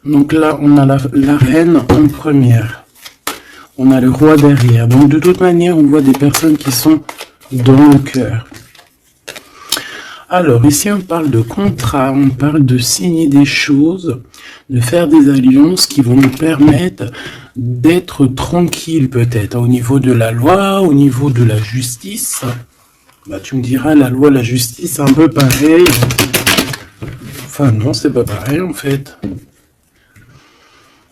Donc là, on a la reine en première. On a le roi derrière. Donc de toute manière, on voit des personnes qui sont dans le cœur. Alors ici, on parle de contrat, on parle de signer des choses, de faire des alliances qui vont nous permettre d'être tranquille peut-être au niveau de la loi, au niveau de la justice. Bah, tu me diras, la loi, la justice, c'est un peu pareil. Enfin non, c'est pas pareil en fait.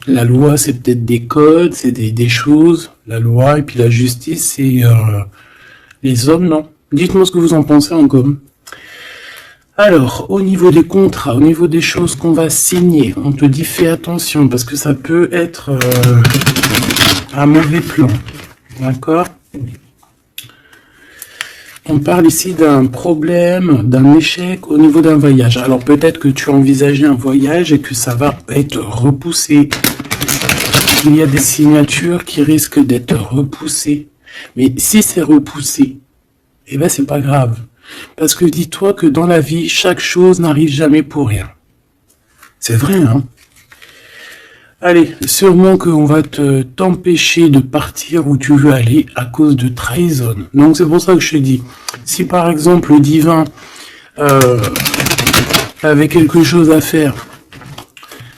La loi, c'est peut-être des codes, c'est des choses. La loi et puis la justice, c'est les hommes, non. Dites-moi ce que vous en pensez en com. Alors, au niveau des contrats, au niveau des choses qu'on va signer, on te dit fais attention parce que ça peut être un mauvais plan. D'accord ? On parle ici d'un problème, d'un échec au niveau d'un voyage. Alors peut-être que tu as envisagé un voyage et que ça va être repoussé. Il y a des signatures qui risquent d'être repoussées. Mais si c'est repoussé, eh ben c'est pas grave. Parce que dis-toi que dans la vie, chaque chose n'arrive jamais pour rien. C'est vrai, hein? Allez, sûrement qu'on va t'empêcher de partir où tu veux aller à cause de trahison. Donc c'est pour ça que je te dis, si par exemple le divin avait quelque chose à faire,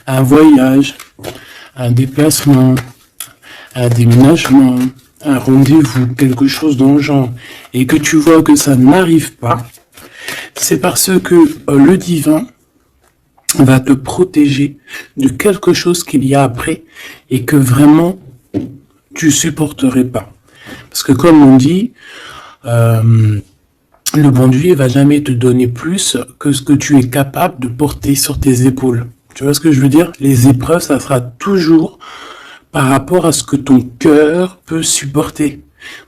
un voyage, un déplacement, un déménagement, un rendez-vous, quelque chose dans le genre, et que tu vois que ça n'arrive pas, c'est parce que le divin va te protéger de quelque chose qu'il y a après et que vraiment tu supporterais pas. Parce que comme on dit, le bon Dieu va jamais te donner plus que ce que tu es capable de porter sur tes épaules. Tu vois ce que je veux dire? Les épreuves, ça sera toujours par rapport à ce que ton cœur peut supporter.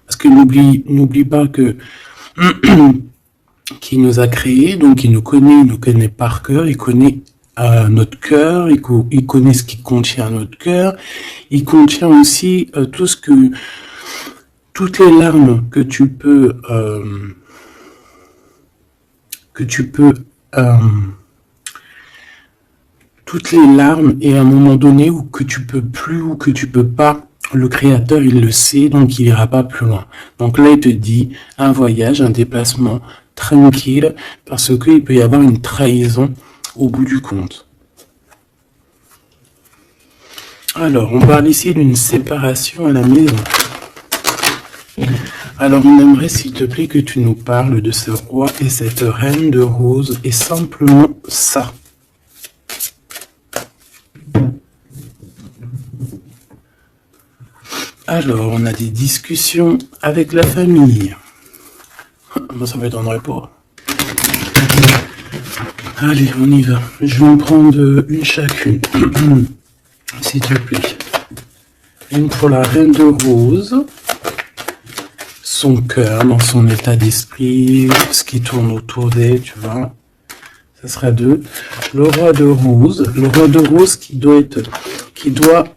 Parce que n'oublie pas que qui nous a créés, donc il nous connaît par cœur, il connaît notre cœur, il connaît ce qui contient notre cœur, il contient aussi toutes les larmes que tu peux toutes les larmes et à un moment donné où que tu peux plus ou que tu peux pas, le créateur il le sait donc il ira pas plus loin. Donc là il te dit un voyage, un déplacement tranquille parce qu'il peut y avoir une trahison au bout du compte. Alors, on parle ici d'une séparation à la maison. Alors, on aimerait, s'il te plaît, que tu nous parles de ce roi et cette reine de rose, et simplement ça. Alors, on a des discussions avec la famille. Moi, ça m'étonnerait pas. Allez, on y va. Je vais en prendre une chacune. S'il te plaît. Une pour la reine de rose. Son cœur, dans son état d'esprit, ce qui tourne autour d'elle, tu vois. Ça sera 2. Le roi de rose. Le roi de rose qui doit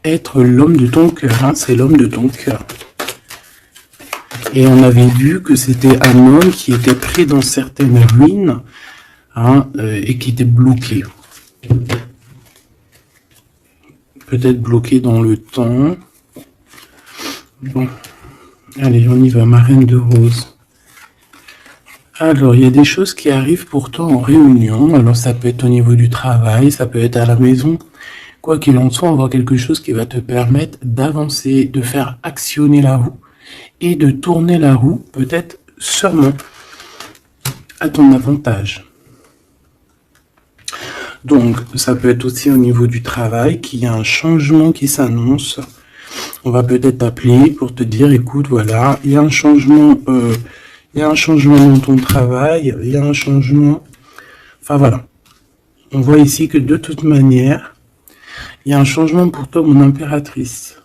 être l'homme de ton cœur. Hein, c'est l'homme de ton cœur. Et on avait vu que c'était un homme qui était pris dans certaines ruines. Hein, et qui était bloqué. Peut-être bloqué dans le temps. Bon. Allez, on y va, ma reine de rose. Alors, il y a des choses qui arrivent pourtant en réunion. Alors, ça peut être au niveau du travail, ça peut être à la maison. Quoi qu'il en soit, on voit quelque chose qui va te permettre d'avancer, de faire actionner la roue et de tourner la roue, peut-être sûrement à ton avantage. Donc, ça peut être aussi au niveau du travail qu'il y a un changement qui s'annonce. On va peut-être t'appeler pour te dire, écoute, voilà, il y a un changement dans ton travail, il y a un changement. Enfin, voilà. On voit ici que de toute manière, il y a un changement pour toi, mon impératrice.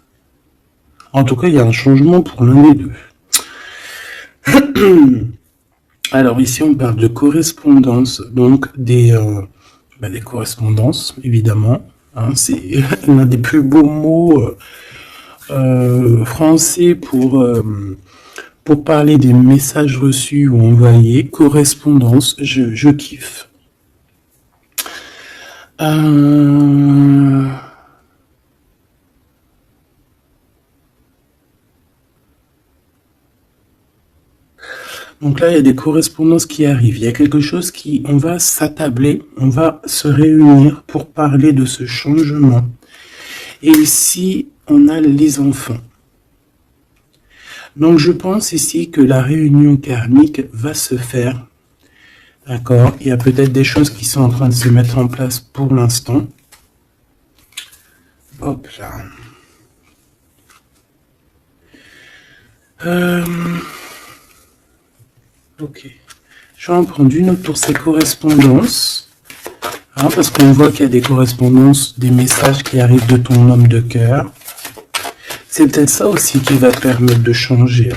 En tout cas, il y a un changement pour l'un des deux. Alors, ici, on parle de correspondance, donc des correspondances, évidemment. Hein, c'est l'un des plus beaux mots français pour parler des messages reçus ou envoyés. Correspondance, je kiffe. Donc là, il y a des correspondances qui arrivent. Il y a quelque chose on va s'attabler, on va se réunir pour parler de ce changement. Et ici, on a les enfants. Donc je pense ici que la réunion karmique va se faire. D'accord? Il y a peut-être des choses qui sont en train de se mettre en place pour l'instant. Hop là. Ok. Je vais en prendre une autre pour ces correspondances. Hein, parce qu'on voit qu'il y a des correspondances, des messages qui arrivent de ton homme de cœur. C'est peut-être ça aussi qui va te permettre de changer.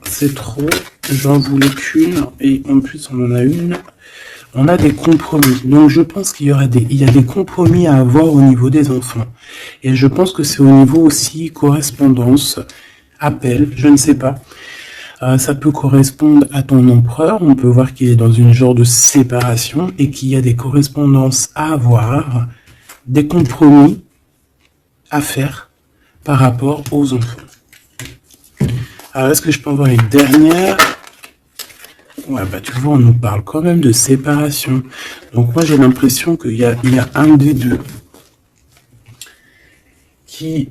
C'est trop. J'en voulais qu'une. Et en plus, on en a une. On a des compromis. Donc, je pense qu'il y a des compromis à avoir au niveau des enfants. Et je pense que c'est au niveau aussi correspondance, appel, je ne sais pas. Ça peut correspondre à ton empereur. On peut voir qu'il est dans une genre de séparation et qu'il y a des correspondances à avoir, des compromis à faire par rapport aux enfants. Alors, est-ce que je peux avoir une dernière? Ouais, bah tu vois, on nous parle quand même de séparation. Donc moi, j'ai l'impression qu'il y a un des deux qui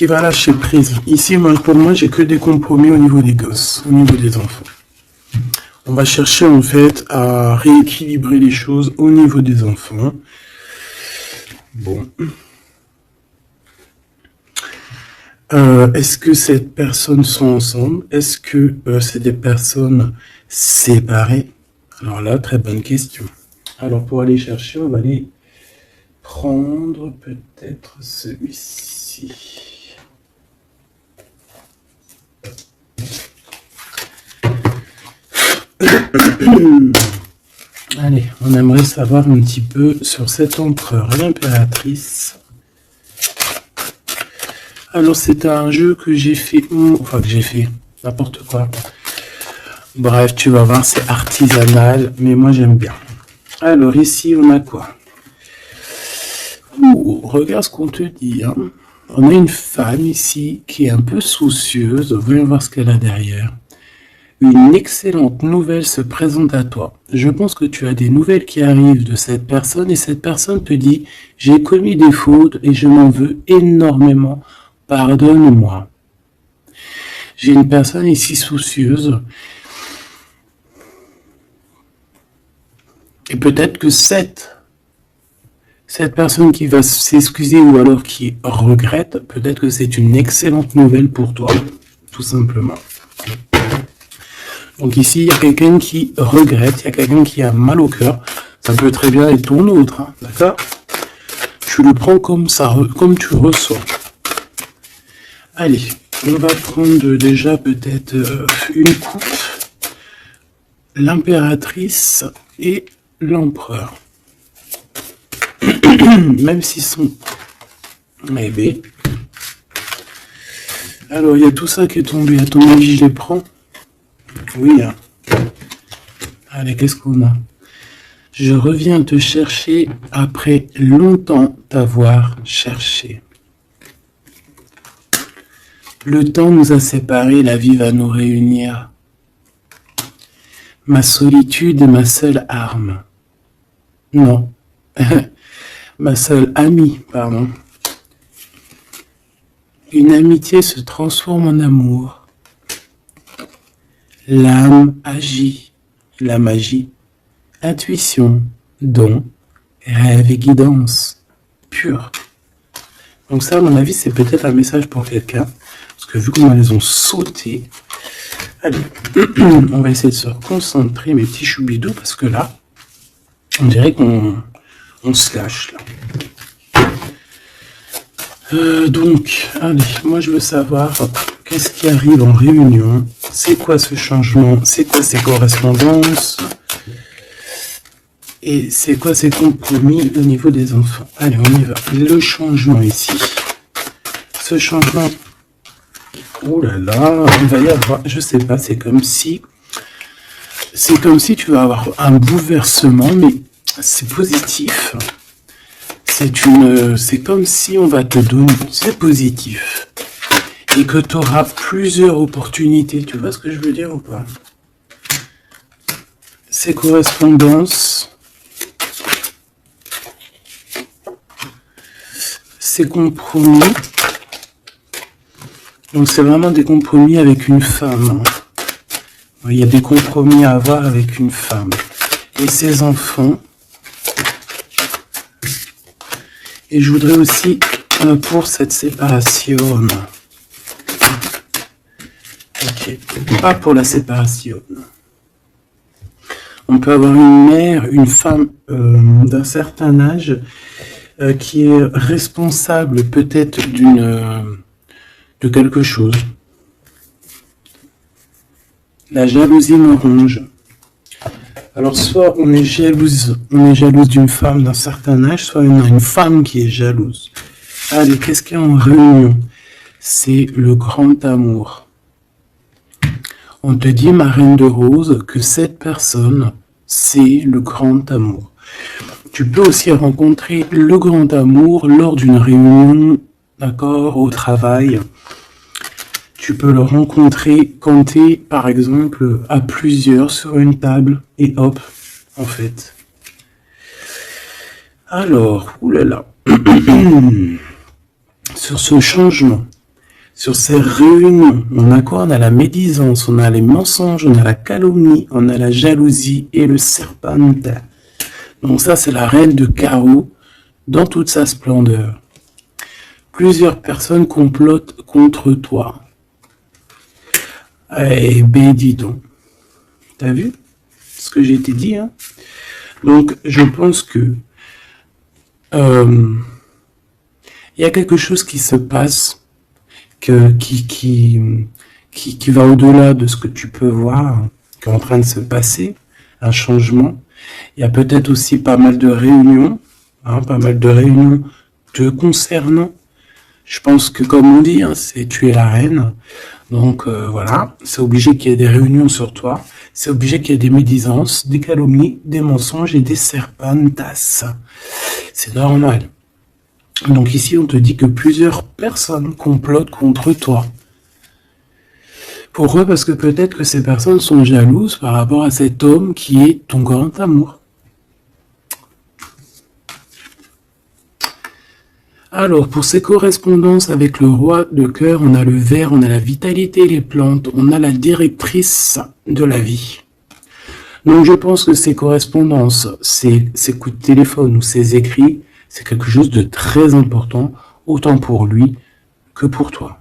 va lâcher prise. Ici, pour moi, j'ai que des compromis au niveau des gosses, au niveau des enfants. On va chercher en fait à rééquilibrer les choses au niveau des enfants. Bon. Est-ce que ces personnes sont ensemble? Est-ce que c'est des personnes séparées? Alors là, très bonne question. Alors pour aller chercher, on va aller prendre peut-être celui-ci. Allez, on aimerait savoir un petit peu sur cet empereur et l'impératrice. Alors c'est un jeu que j'ai fait, n'importe quoi. Bref, tu vas voir, c'est artisanal, mais moi j'aime bien. Alors ici, on a quoi? Regarde ce qu'on te dit. Hein. On a une femme ici qui est un peu soucieuse. Voyons voir ce qu'elle a derrière. Une excellente nouvelle se présente à toi. Je pense que tu as des nouvelles qui arrivent de cette personne et cette personne te dit « J'ai commis des fautes et je m'en veux énormément. Pardonne-moi. » J'ai une personne ici soucieuse. Et peut-être que cette personne qui va s'excuser ou alors qui regrette, peut-être que c'est une excellente nouvelle pour toi, tout simplement. Donc ici, il y a quelqu'un qui regrette, il y a quelqu'un qui a mal au cœur. Ça peut très bien être ton autre, hein, d'accord? Tu le prends comme ça, comme tu ressens. Allez, on va prendre déjà peut-être une coupe. L'impératrice et l'empereur. Même s'ils sont... Eh bien. Alors, il y a tout ça qui est tombé. À ton avis, je les prends? Oui. Hein. Allez, qu'est-ce qu'on a? Je reviens te chercher après longtemps t'avoir cherché. Le temps nous a séparés, la vie va nous réunir. Ma solitude est ma seule arme. Non. Ma seule amie, pardon. Une amitié se transforme en amour. L'âme agit, la magie, intuition, don, rêve et guidance, pure. Donc ça, à mon avis, c'est peut-être un message pour quelqu'un, parce que vu comment elles ont sauté, allez, on va essayer de se concentrer, mes petits choubidous, parce que là, on dirait qu'on se lâche, là. Donc, allez, moi je veux savoir qu'est-ce qui arrive en réunion, c'est quoi ce changement, c'est quoi ces correspondances, et c'est quoi ces compromis au niveau des enfants. Allez, on y va. Le changement ici. Ce changement, oh là là, il va y avoir, je sais pas, c'est comme si tu vas avoir un bouleversement, mais c'est positif. C'est comme si on va te donner, c'est positif. et que tu auras plusieurs opportunités. Tu vois ce que je veux dire ou pas? Ces correspondances, ces compromis, donc c'est vraiment des compromis avec une femme. Il y a des compromis à avoir avec une femme. Et ses enfants. Et je voudrais aussi, pour cette séparation, ok, pas pour la séparation. On peut avoir une mère, une femme d'un certain âge qui est responsable peut-être de quelque chose. La jalousie me ronge. Alors soit on est jalouse d'une femme d'un certain âge, soit on a une femme qui est jalouse. Allez, qu'est-ce qu'il y a en réunion? C'est le grand amour. On te dit, ma reine de rose, que cette personne, c'est le grand amour. Tu peux aussi rencontrer le grand amour lors d'une réunion, d'accord, au travail. Tu peux le rencontrer quand tu es, par exemple, à plusieurs sur une table, et hop, en fait. Alors, oulala, sur ce changement, sur ces réunions, on a quoi? On a la médisance, on a les mensonges, on a la calomnie, on a la jalousie et le serpente. Donc ça, c'est la reine de carreau dans toute sa splendeur. Plusieurs personnes complotent contre toi. Eh ben, dis donc. T'as vu ce que j'ai été dit, hein? Donc, je pense que il y a quelque chose qui se passe qui va au-delà de ce que tu peux voir, qui est en train de se passer, un changement. Il y a peut-être aussi pas mal de réunions, te concernant. Je pense que, comme on dit, hein, c'est tu es la reine. Donc voilà, c'est obligé qu'il y ait des réunions sur toi. C'est obligé qu'il y ait des médisances, des calomnies, des mensonges et des serpentas. C'est normal. Donc ici, on te dit que plusieurs personnes complotent contre toi. Pourquoi? Parce que peut-être que ces personnes sont jalouses par rapport à cet homme qui est ton grand amour. Alors, pour ces correspondances avec le roi de cœur, on a le ver, on a la vitalité, les plantes, on a la directrice de la vie. Donc, je pense que ces correspondances, ces coups de téléphone ou ces écrits, c'est quelque chose de très important, autant pour lui que pour toi.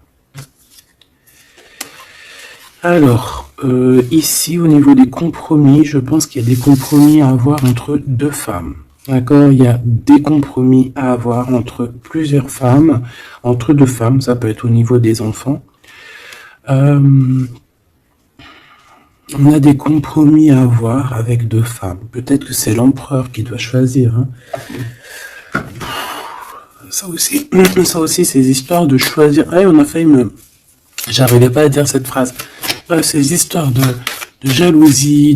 Alors, ici, au niveau des compromis, je pense qu'il y a des compromis à avoir entre deux femmes. D'accord, il y a des compromis à avoir entre plusieurs femmes, entre deux femmes, ça peut être au niveau des enfants. On a des compromis à avoir avec deux femmes. Peut-être que c'est l'empereur qui doit choisir. Hein. Ça aussi, ces histoires de choisir. Ah, on a failli me... J'arrivais pas à dire cette phrase. Ces histoires de jalousie,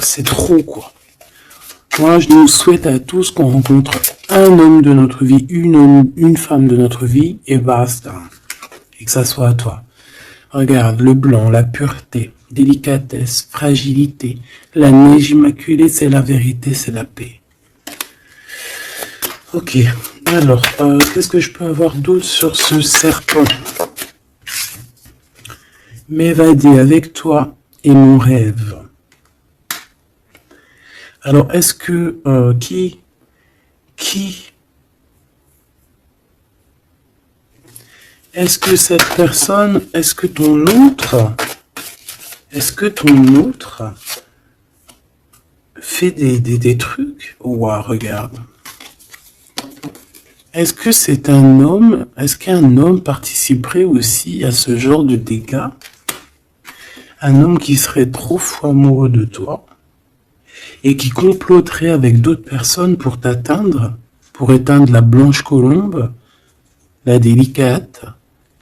c'est trop, quoi. Moi, je nous souhaite à tous qu'on rencontre un homme de notre vie, une femme de notre vie, et basta. Et que ça soit à toi. Regarde, le blanc, la pureté, délicatesse, fragilité, la neige immaculée, c'est la vérité, c'est la paix. Ok, alors, qu'est-ce que je peux avoir d'autre sur ce serpent? M'évader avec toi et mon rêve. Alors, est-ce que est-ce que cette personne, est-ce que ton autre fait des trucs? Ouah, regarde. Est-ce que c'est un homme? Est-ce qu'un homme participerait aussi à ce genre de dégâts? Un homme qui serait trop fou amoureux de toi et qui comploterait avec d'autres personnes pour t'atteindre, pour éteindre la blanche colombe, la délicate,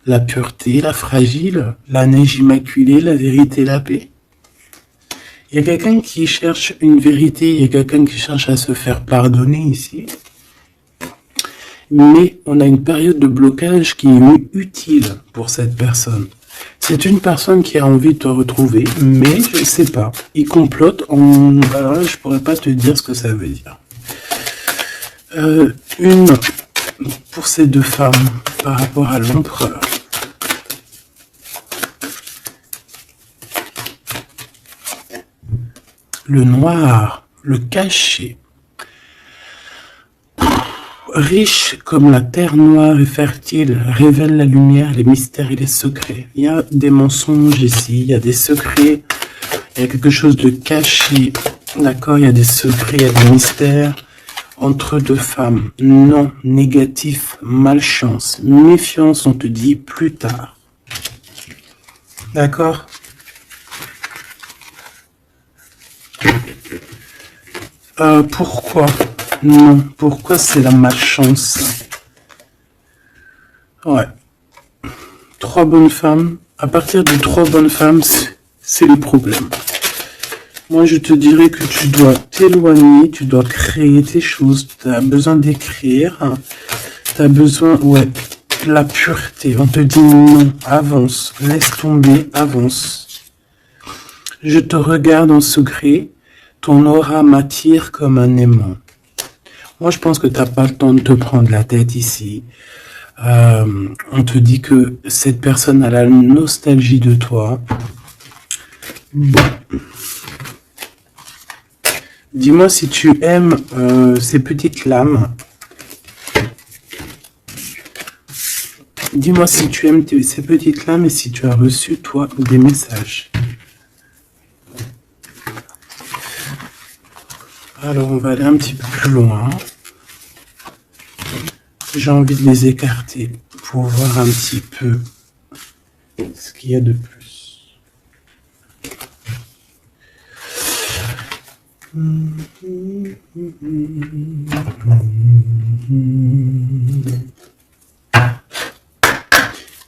la pureté, la fragile, la neige immaculée, la vérité, la paix. Il y a quelqu'un qui cherche une vérité, il y a quelqu'un qui cherche à se faire pardonner ici. mais on a une période de blocage qui est utile pour cette personne. C'est une personne qui a envie de te retrouver, mais je ne sais pas. Il complote en... Alors là, je pourrais pas te dire ce que ça veut dire. Une pour ces deux femmes par rapport à l'empereur. Le noir, le caché. Riche comme la terre noire et fertile, révèle la lumière, les mystères et les secrets. Il y a des mensonges ici, il y a des secrets, il y a quelque chose de caché. D'accord, il y a des secrets, il y a des mystères entre deux femmes. Non, négatif, malchance, méfiance, on te dit plus tard. D'accord? Pourquoi? Non, pourquoi c'est la malchance? Ouais. 3 bonnes femmes. À partir de 3 bonnes femmes, c'est le problème. Moi, je te dirais que tu dois t'éloigner, tu dois créer tes choses. Tu as besoin d'écrire. Tu as besoin, ouais, de la pureté. On te dit non, avance, laisse tomber, avance. Je te regarde en secret. Ton aura m'attire comme un aimant. Moi, je pense que tu n'as pas le temps de te prendre la tête ici. On te dit que cette personne a la nostalgie de toi. Bon. Dis-moi si tu aimes ces petites lames. Dis-moi si tu aimes ces petites lames et si tu as reçu, toi, des messages. Alors, on va aller un petit peu plus loin. J'ai envie de les écarter pour voir un petit peu ce qu'il y a de plus.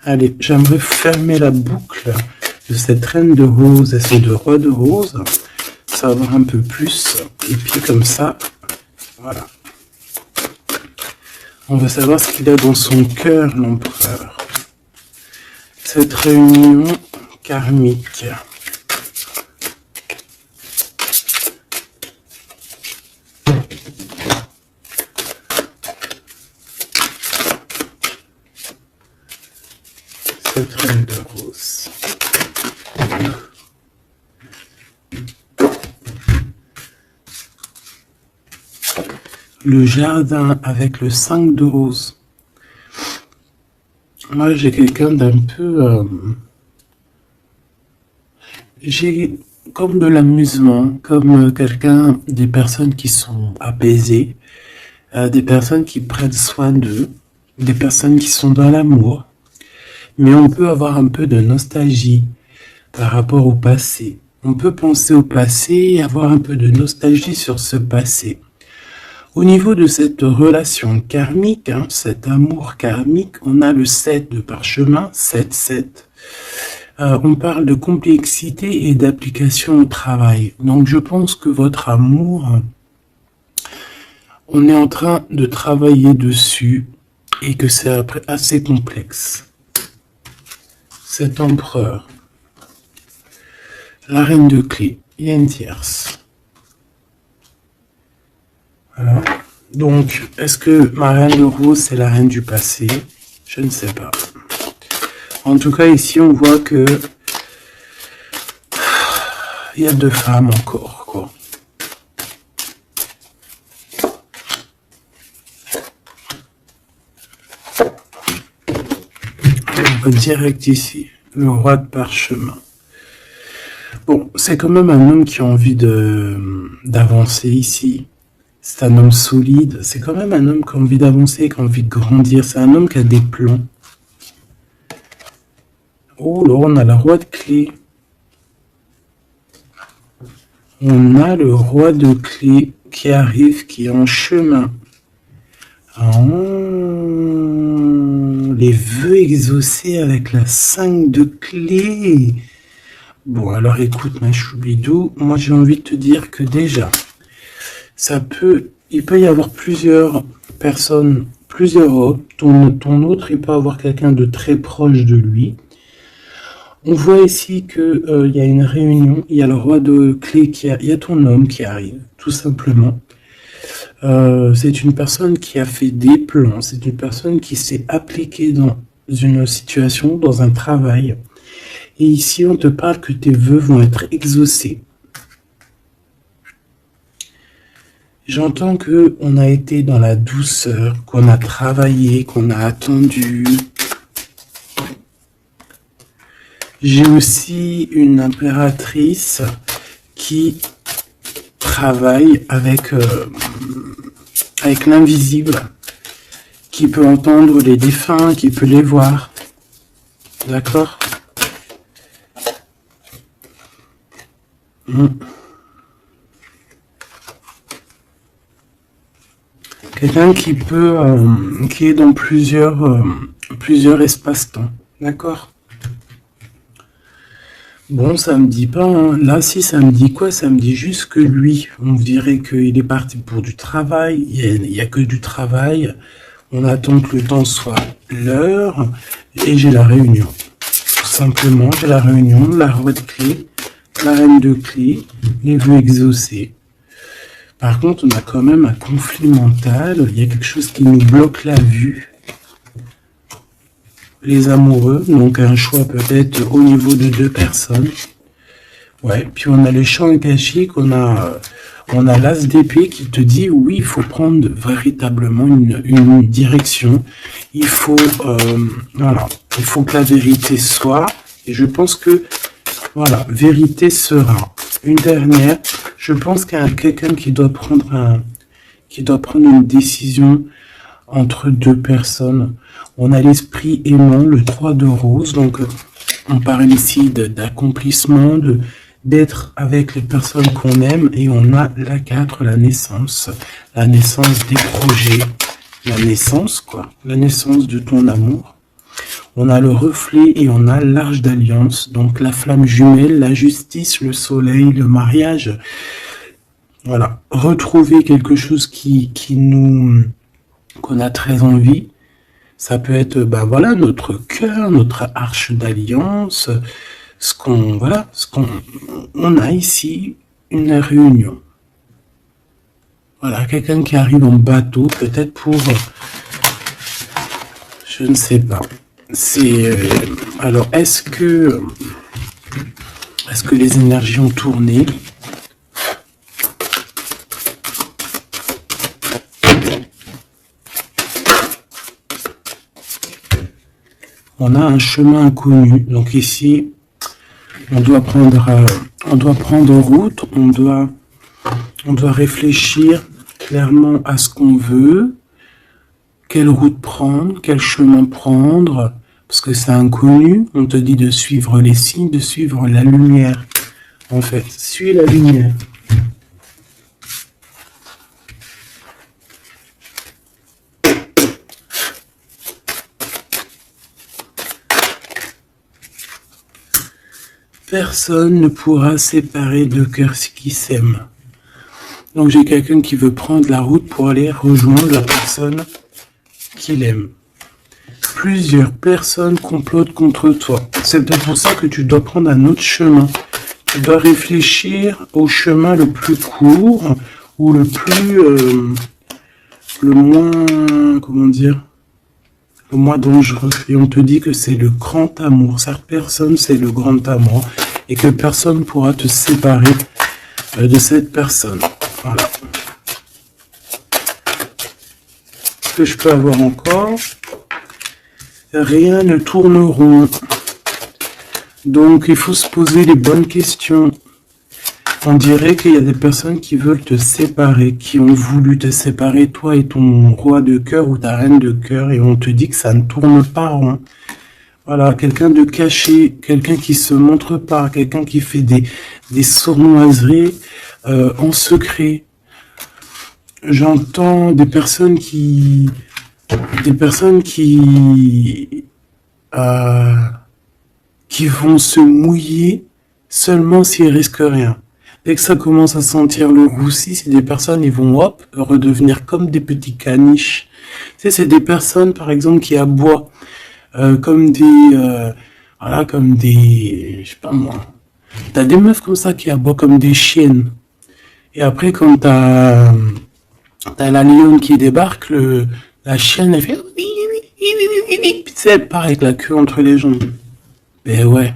Allez, j'aimerais fermer la boucle de cette reine de rose et ce deux rois de rose. Savoir un peu plus, et puis comme ça, voilà. On va savoir ce qu'il a dans son cœur, l'empereur. Cette réunion karmique. Cette reine de rose. Le jardin avec le 5 de rose. Moi, j'ai quelqu'un d'un peu... j'ai comme de l'amusement, comme quelqu'un, des personnes qui sont apaisées, des personnes qui prennent soin d'eux, des personnes qui sont dans l'amour. Mais on peut avoir un peu de nostalgie par rapport au passé. On peut penser au passé et avoir un peu de nostalgie sur ce passé. Au niveau de cette relation karmique, cet amour karmique, on a le 7 de parchemin, 7-7. On parle de complexité et d'application au travail. Donc je pense que votre amour, on est en train de travailler dessus et que c'est assez complexe. Cet empereur, la reine de clés, il y a une tierce. Voilà. Donc, est-ce que ma reine de rose, c'est la reine du passé? Je ne sais pas. En tout cas, ici, on voit que il y a 2 femmes encore, quoi. On va direct ici, le roi de parchemin. Bon, c'est quand même un homme qui a envie d'avancer ici. C'est un homme solide, c'est quand même un homme qui a envie d'avancer, qui a envie de grandir. C'est un homme qui a des plans. Oh là, on a la roi de clés. On a le roi de clés qui arrive, qui est en chemin. Oh, les vœux exaucés avec la 5 de clés. Bon, alors écoute, ma choubidou, moi j'ai envie de te dire que déjà, il peut y avoir plusieurs personnes, plusieurs autres. Ton autre, il peut avoir quelqu'un de très proche de lui. On voit ici que il y a une réunion, il y a le roi de clé il y a ton homme qui arrive, tout simplement. C'est une personne qui a fait des plans, c'est une personne qui s'est appliquée dans une situation, dans un travail. Et ici, on te parle que tes vœux vont être exaucés. J'entends que on a été dans la douceur, qu'on a travaillé, qu'on a attendu. J'ai aussi une impératrice qui travaille avec l'invisible, qui peut entendre les défunts, qui peut les voir. D'accord? Quelqu'un qui peut, qui est dans plusieurs espaces-temps. D'accord? Bon, ça me dit pas, hein. Là, si, ça me dit quoi? Ça me dit juste que lui, on dirait qu'il est parti pour du travail. Il y a que du travail. On attend que le temps soit l'heure. Et j'ai la réunion. Tout simplement, j'ai la réunion, la roi de clé, la reine de clé, les vœux exaucés. Par contre, on a quand même un conflit mental. Il y a quelque chose qui nous bloque la vue. Les amoureux, donc un choix peut-être au niveau de 2 personnes. Ouais, puis on a les champs akashiques, on a l'as d'épée qui te dit oui, il faut prendre véritablement une direction. Il faut, voilà, il faut que la vérité soit. Et je pense que, voilà, vérité sera. Une dernière, je pense qu'il y a quelqu'un qui doit prendre une décision entre 2 personnes. On a l'esprit aimant, le 3 de rose, donc on parle ici d'accomplissement, d'être avec les personnes qu'on aime, et on a la 4, la naissance des projets, la naissance quoi, la naissance de ton amour. On a le reflet et on a l'arche d'alliance, donc la flamme jumelle, la justice, le soleil, le mariage. Voilà, retrouver quelque chose qu'on a très envie. Ça peut être, ben voilà, notre cœur, notre arche d'alliance, on a ici une réunion. Voilà, quelqu'un qui arrive en bateau, peut-être pour, je ne sais pas. Alors, est-ce que les énergies ont tourné? On a un chemin inconnu. Donc ici, on doit prendre route, on doit réfléchir clairement à ce qu'on veut, quelle route prendre, quel chemin prendre, parce que c'est inconnu. On te dit de suivre les signes, de suivre la lumière. En fait, suis la lumière. Personne ne pourra séparer deux cœurs qui s'aiment. Donc j'ai quelqu'un qui veut prendre la route pour aller rejoindre la personne qu'il aime. Plusieurs personnes complotent contre toi. C'est peut-être pour ça que tu dois prendre un autre chemin. Tu dois réfléchir au chemin le plus court ou le moins, comment dire, le moins dangereux. Et on te dit que c'est le grand amour. Cette personne, c'est le grand amour. Et que personne ne pourra te séparer de cette personne. Voilà. Ce que je peux avoir encore, rien ne tourne rond. Donc il faut se poser les bonnes questions. On dirait qu'il y a des personnes qui veulent te séparer, qui ont voulu te séparer, toi et ton roi de cœur ou ta reine de cœur, et on te dit que ça ne tourne pas rond. Voilà, quelqu'un de caché, quelqu'un qui se montre pas, quelqu'un qui fait des sournoiseries en secret. J'entends des personnes qui vont se mouiller seulement s'ils risquent rien. Dès que ça commence à sentir le roussi, c'est des personnes, ils vont, hop, redevenir comme des petits caniches. Tu sais, c'est des personnes, par exemple, qui aboient comme voilà, comme des, je sais pas moi. T'as des meufs comme ça qui aboient comme des chiennes. Et après, quand t'as la lionne qui débarque, la chienne, elle fait, puis tu sais, elle part avec la queue entre les jambes. Ben ouais.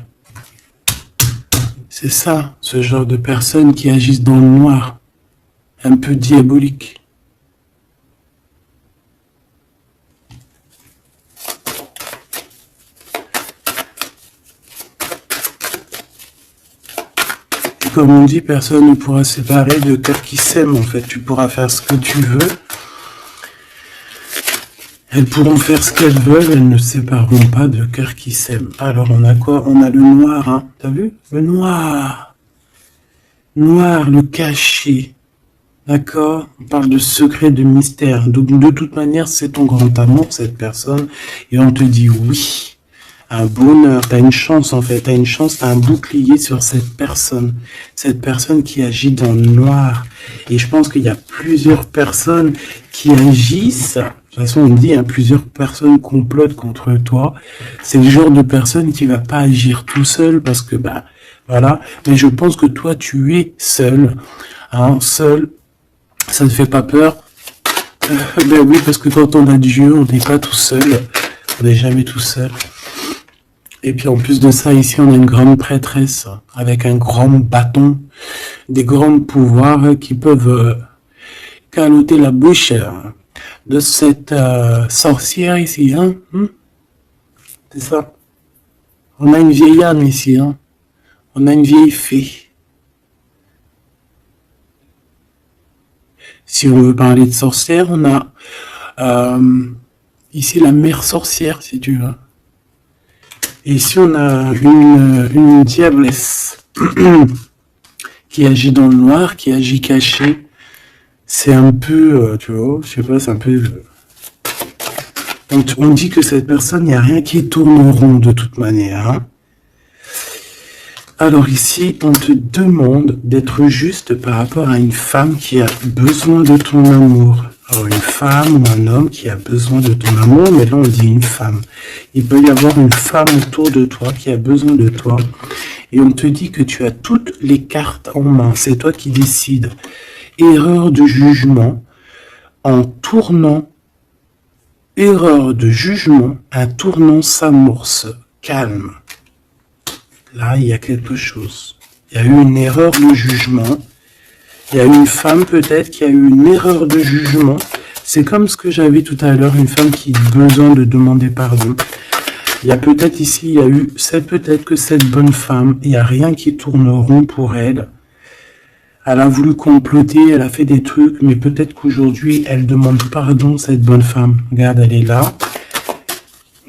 C'est ça, ce genre de personnes qui agissent dans le noir, un peu diabolique. Et comme on dit, personne ne pourra se séparer de cœurs qui s'aiment, en fait. Tu pourras faire ce que tu veux. Elles pourront faire ce qu'elles veulent, elles ne sépareront pas de cœurs qui s'aiment. Alors on a quoi? On a le noir, hein. T'as vu? Le noir. Noir, le caché. D'accord? On parle de secret, de mystère. Donc, de toute manière, c'est ton grand amour, cette personne. Et on te dit oui. Un bonheur, t'as une chance en fait. T'as une chance, t'as un bouclier sur cette personne. Cette personne qui agit dans le noir. Et je pense qu'il y a plusieurs personnes qui agissent. De toute façon, on dit, hein, plusieurs personnes complotent contre toi. C'est le genre de personne qui va pas agir tout seul parce que, bah, voilà. Mais je pense que toi, tu es seul. Hein, seul. Ça ne fait pas peur. Ben oui, parce que quand on a Dieu, on n'est pas tout seul. On n'est jamais tout seul. Et puis en plus de ça, ici, on a une grande prêtresse avec un grand bâton, des grands pouvoirs qui peuvent caloter la bouche de cette sorcière ici. Hein, c'est ça. On a une vieille âme ici. Hein. On a une vieille fée. Si on veut parler de sorcière, on a ici la mère sorcière, si tu veux. Et ici, on a une diablesse qui agit dans le noir, qui agit caché. C'est un peu, tu vois, je sais pas, c'est un peu... On dit que cette personne, il n'y a rien qui tourne rond de toute manière. Hein. Alors ici, on te demande d'être juste par rapport à une femme qui a besoin de ton amour. Alors une femme ou un homme qui a besoin de ton amour, mais là on dit une femme. Il peut y avoir une femme autour de toi qui a besoin de toi. Et on te dit que tu as toutes les cartes en main. C'est toi qui décides. Erreur de jugement en tournant. Erreur de jugement, un tournant s'amorce. Calme. Là, il y a quelque chose. Il y a eu une erreur de jugement. Il y a une femme peut-être qui a eu une erreur de jugement. C'est comme ce que j'avais tout à l'heure, une femme qui a besoin de demander pardon. Il y a peut-être ici, il y a eu, c'est peut-être que cette bonne femme, il n'y a rien qui tourne rond pour elle. Elle a voulu comploter, elle a fait des trucs, mais peut-être qu'aujourd'hui, elle demande pardon, cette bonne femme. Regarde, elle est là.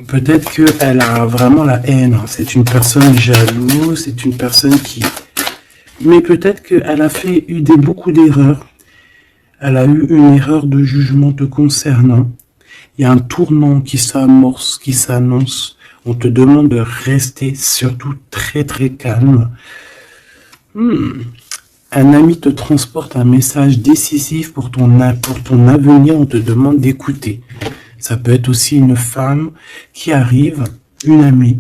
Peut-être qu'elle a vraiment la haine. C'est une personne jalouse, c'est une personne qui... Mais peut-être qu'elle a fait beaucoup d'erreurs. Elle a eu une erreur de jugement te concernant. Il y a un tournant qui s'amorce, qui s'annonce. On te demande de rester surtout très très calme. Un ami te transporte un message décisif pour ton avenir. On te demande d'écouter. Ça peut être aussi une femme qui arrive, une amie,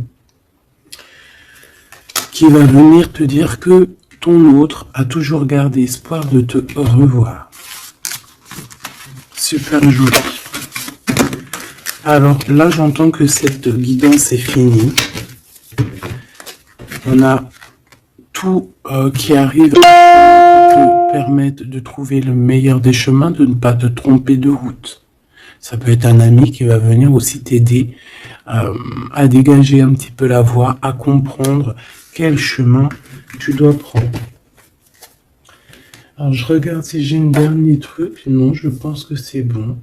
qui va venir te dire que ton autre a toujours gardé espoir de te revoir. Super joli. Alors là, j'entends que cette guidance est finie. On a tout qui arrive pour te permettre de trouver le meilleur des chemins, de ne pas te tromper de route. Ça peut être un ami qui va venir aussi t'aider à dégager un petit peu la voie, à comprendre quel chemin tu dois prendre. Alors, je regarde si j'ai une dernier truc. Non, je pense que c'est bon.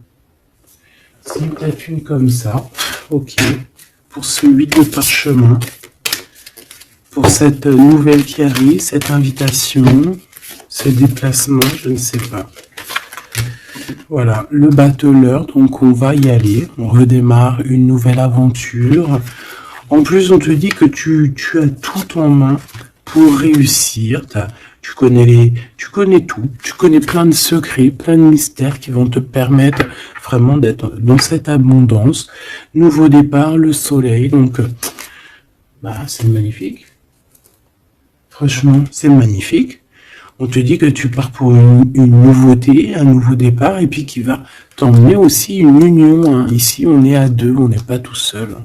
C'est peut-être une comme ça. Ok. Pour ce 8 de parchemin. Pour cette nouvelle qui arrive, cette invitation, ce déplacement, je ne sais pas. Voilà, le battleur, donc on va y aller. On redémarre une nouvelle aventure. En plus, on te dit que tu as tout en main pour réussir. tu connais tout, tu connais plein de secrets, plein de mystères qui vont te permettre vraiment d'être dans cette abondance. Nouveau départ, le soleil, donc c'est magnifique. Franchement, c'est magnifique. On te dit que tu pars pour une nouveauté, un nouveau départ, et puis qui va t'emmener aussi une union. Hein. Ici, on est à deux, on n'est pas tout seul.